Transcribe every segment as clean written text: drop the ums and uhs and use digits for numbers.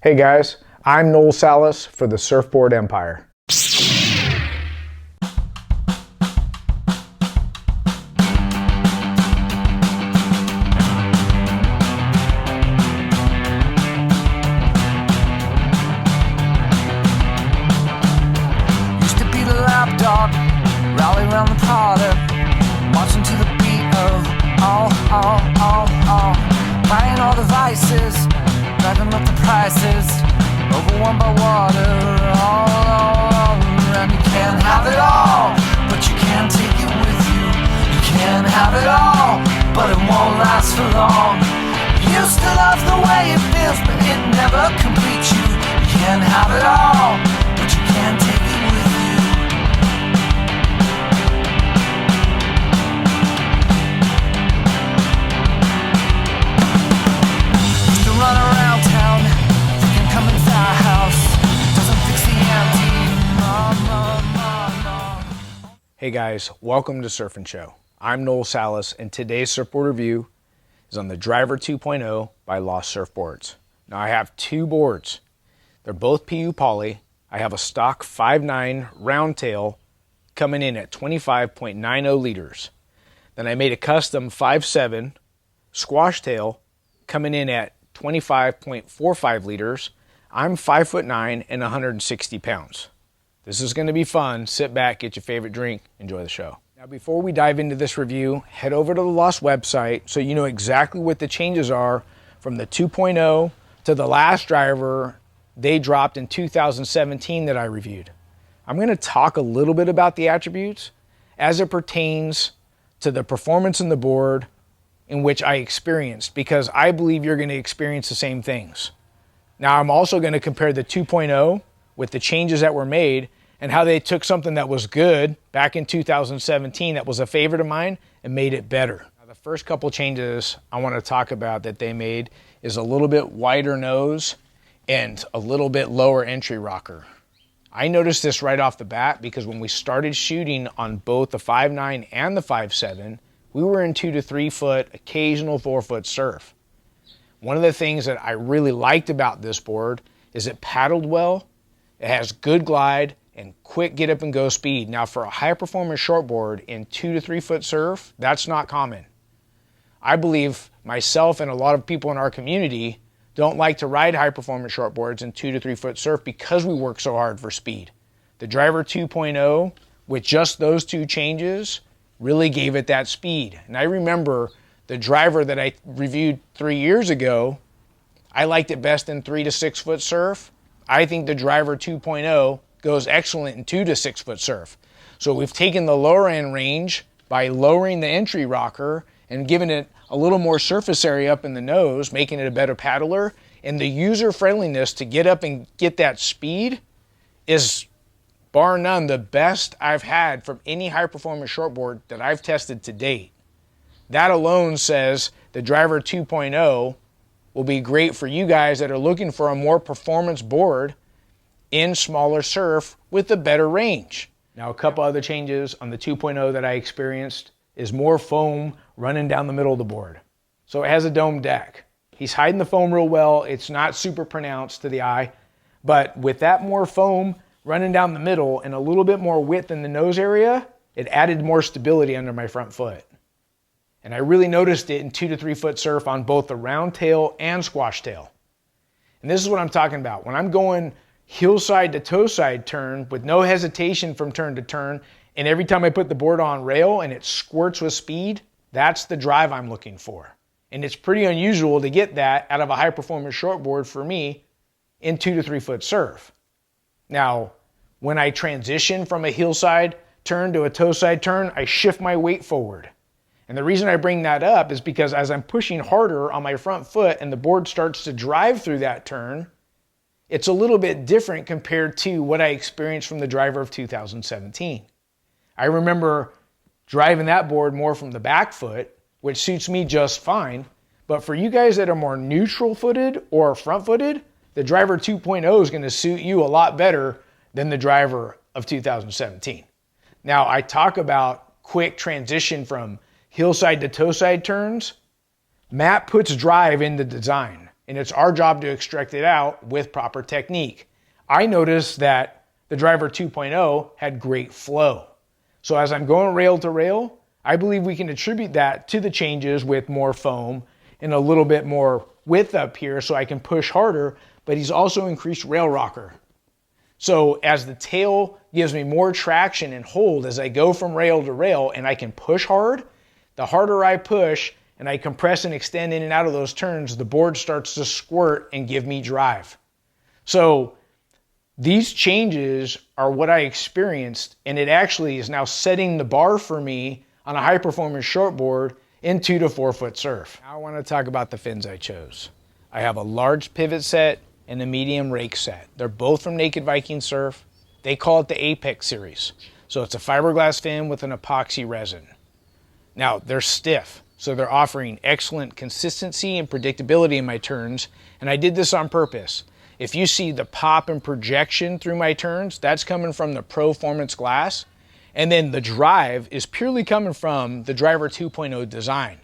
Hey guys, I'm Noel Salas for the Surfboard Empire. Used to be the lapdog, rally around the product, marching to the beat of all, buying all the vices, driving up the prices, overwhelmed by water, all around. You can't have it all, but you can take it with you. You can have it all, but it won't last for long. You used to love the way it feels, but it never completes you. You can have it all, but you can't take it with you. Used to run around town, thinking coming to our house doesn't fix the empty. Hey guys, welcome to Surf and Show. I'm Noel Salas, and today's surfboard review is on the Driver 2.0 by Lost Surfboards. Now I have two boards. They're both PU poly. I have a stock 5.9 round tail coming in at 25.90 liters. Then I made a custom 5.7 squash tail coming in at 25.45 liters. I'm 5'9" and 160 pounds. This is going to be fun. Sit back, get your favorite drink, enjoy the show. Now before we dive into this review, head over to the Lost website so you know exactly what the changes are from the 2.0 to the last driver they dropped in 2017 that I reviewed. I'm going to talk a little bit about the attributes as it pertains to the performance in the board in which I experienced, because I believe you're going to experience the same things. Now I'm also going to compare the 2.0 with the changes that were made and how they took something that was good back in 2017 that was a favorite of mine and made it better. Now, the first couple changes I want to talk about that they made is a little bit wider nose and a little bit lower entry rocker. I noticed this right off the bat because when we started shooting on both the 5.9 and the 5.7, we were in 2 to 3 foot, occasional 4 foot surf. One of the things that I really liked about this board is it paddled well, it has good glide, and quick get up and go speed. Now for a high performance shortboard in 2 to 3 foot surf, that's not common. I believe myself and a lot of people in our community don't like to ride high performance shortboards in 2 to 3 foot surf because we work so hard for speed. The Driver 2.0 with just those two changes really gave it that speed. And I remember the driver that I reviewed 3 years ago, I liked it best in 3 to 6 foot surf. I think the Driver 2.0 goes excellent in 2 to 6 foot surf. So we've taken the lower end range by lowering the entry rocker and giving it a little more surface area up in the nose, making it a better paddler. And the user friendliness to get up and get that speed is bar none the best I've had from any high performance shortboard that I've tested to date. That alone says the Driver 2.0 will be great for you guys that are looking for a more performance board in smaller surf with a better range. Now a couple other changes on the 2.0 that I experienced is more foam running down the middle of the board. So it has a dome deck. He's hiding the foam real well. It's not super pronounced to the eye, but with that more foam running down the middle and a little bit more width in the nose area, it added more stability under my front foot. And I really noticed it in 2 to 3 foot surf on both the round tail and squash tail. And this is what I'm talking about. When I'm going hillside to toe side turn with no hesitation from turn to turn, and every time I put the board on rail and it squirts with speed, that's the drive I'm looking for. And it's pretty unusual to get that out of a high performance shortboard for me in 2 to 3 foot surf. Now, when I transition from a hillside turn to a toe side turn, I shift my weight forward. And the reason I bring that up is because as I'm pushing harder on my front foot and the board starts to drive through that turn, it's a little bit different compared to what I experienced from the driver of 2017. I remember driving that board more from the back foot, which suits me just fine. But for you guys that are more neutral footed or front footed, the Driver 2.0 is going to suit you a lot better than the driver of 2017. Now I talk about quick transition from hillside to toe side turns. Matt puts drive in the design. and it's our job to extract it out with proper technique. I noticed that the Driver 2.0 had great flow. So as I'm going rail to rail, I believe we can attribute that to the changes with more foam and a little bit more width up here so I can push harder, but he's also increased rail rocker. So as the tail gives me more traction and hold as I go from rail to rail and I can push hard, the harder I push and I compress and extend in and out of those turns, the board starts to squirt and give me drive. So these changes are what I experienced, and it actually is now setting the bar for me on a high performance shortboard in 2 to 4 foot surf. Now I want to talk about the fins I chose. I have a large pivot set and a medium rake set. They're both from Naked Viking Surf. They call it the Apex series. So it's a fiberglass fin with an epoxy resin. Now they're stiff, so they're offering excellent consistency and predictability in my turns, and I did this on purpose. If you see the pop and projection through my turns, that's coming from the Proformance glass, and then the drive is purely coming from the Driver 2.0 design.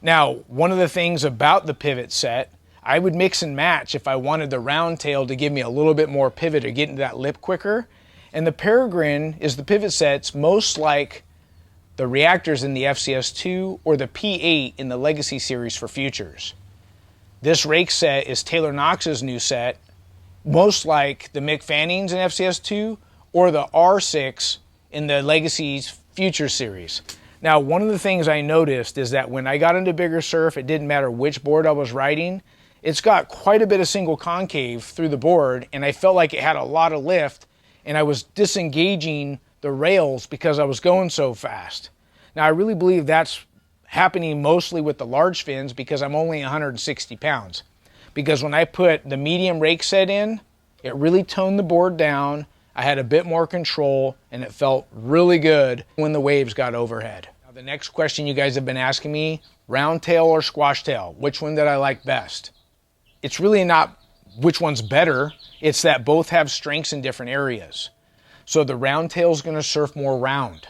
Now, one of the things about the pivot set, I would mix and match if I wanted the round tail to give me a little bit more pivot or get into that lip quicker. And the Peregrine is the pivot sets most like the reactors in the FCS2 or the P8 in the Legacy series for Futures. This rake set is Taylor Knox's new set, most like the Mick Fanning's in FCS2 or the R6 in the Legacy's Future series. Now, one of the things I noticed is that when I got into bigger surf, it didn't matter which board I was riding, it's got quite a bit of single concave through the board, and I felt like it had a lot of lift, and I was disengaging the rails because I was going so fast. Now, I really believe that's happening mostly with the large fins because I'm only 160 pounds. Because when I put the medium rake set in, it really toned the board down. I had a bit more control, and it felt really good when the waves got overhead. Now, the next question you guys have been asking me, round tail or squash tail, which one did I like best? It's really not which one's better, it's that both have strengths in different areas. So the round tail is going to surf more round,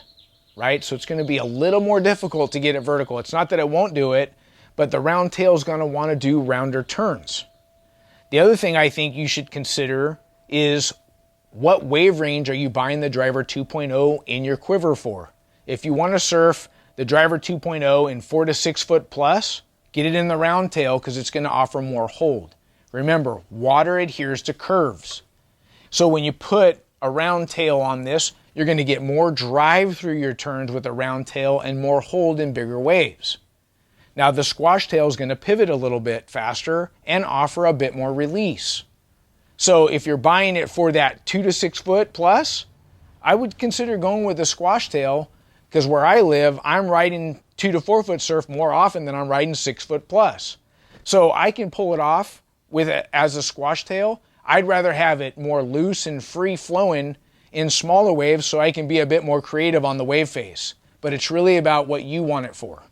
right? So it's going to be a little more difficult to get it vertical. It's not that I won't do it, but the round tail is going to want to do rounder turns. The other thing I think you should consider is what wave range are you buying the Driver 2.0 in your quiver for? If you want to surf the Driver 2.0 in 4 to 6 foot plus, get it in the round tail because it's going to offer more hold. Remember, water adheres to curves. So when you put a round tail on this, you're going to get more drive through your turns with a round tail and more hold in bigger waves. Now the squash tail is going to pivot a little bit faster and offer a bit more release. So if you're buying it for that 2 to 6 foot plus, I would consider going with the squash tail because where I live, I'm riding 2 to 4 foot surf more often than I'm riding 6 foot plus. So I can pull it off with it as a squash tail. I'd rather have it more loose and free flowing in smaller waves so I can be a bit more creative on the wave face. But it's really about what you want it for.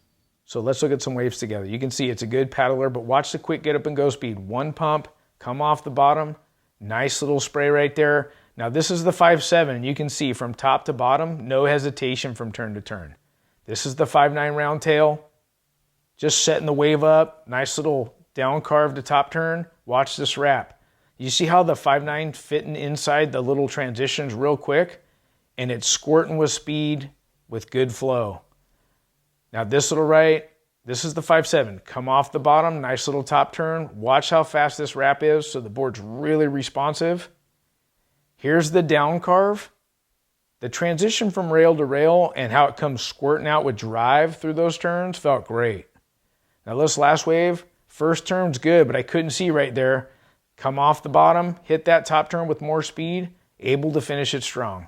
So let's look at some waves together. You can see it's a good paddler, but watch the quick get up and go speed. One pump, come off the bottom. Nice little spray right there. Now this is the 5.7. You can see from top to bottom, no hesitation from turn to turn. This is the 5.9 round tail. Just setting the wave up. Nice little down carve to top turn. Watch this wrap. You see how the 5.9 fitting inside the little transitions real quick? And it's squirting with speed with good flow. Now this little right, this is the 5.7. Come off the bottom, nice little top turn. Watch how fast this wrap is so the board's really responsive. Here's the down carve. The transition from rail to rail and how it comes squirting out with drive through those turns felt great. Now this last wave, first turn's good, but I couldn't see right there. Come off the bottom, hit that top turn with more speed, able to finish it strong.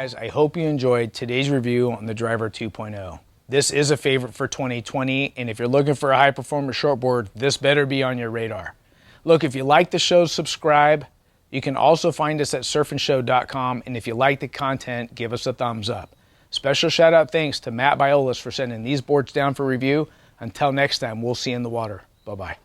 guys, I hope you enjoyed today's review on the Driver 2.0. This is a favorite for 2020, and if you're looking for a high-performance shortboard, this better be on your radar. Look, if you like the show, subscribe. You can also find us at surfandshow.com, and if you like the content, give us a thumbs up. Special shout-out thanks to Matt Biolas for sending these boards down for review. Until next time, we'll see you in the water. Bye-bye.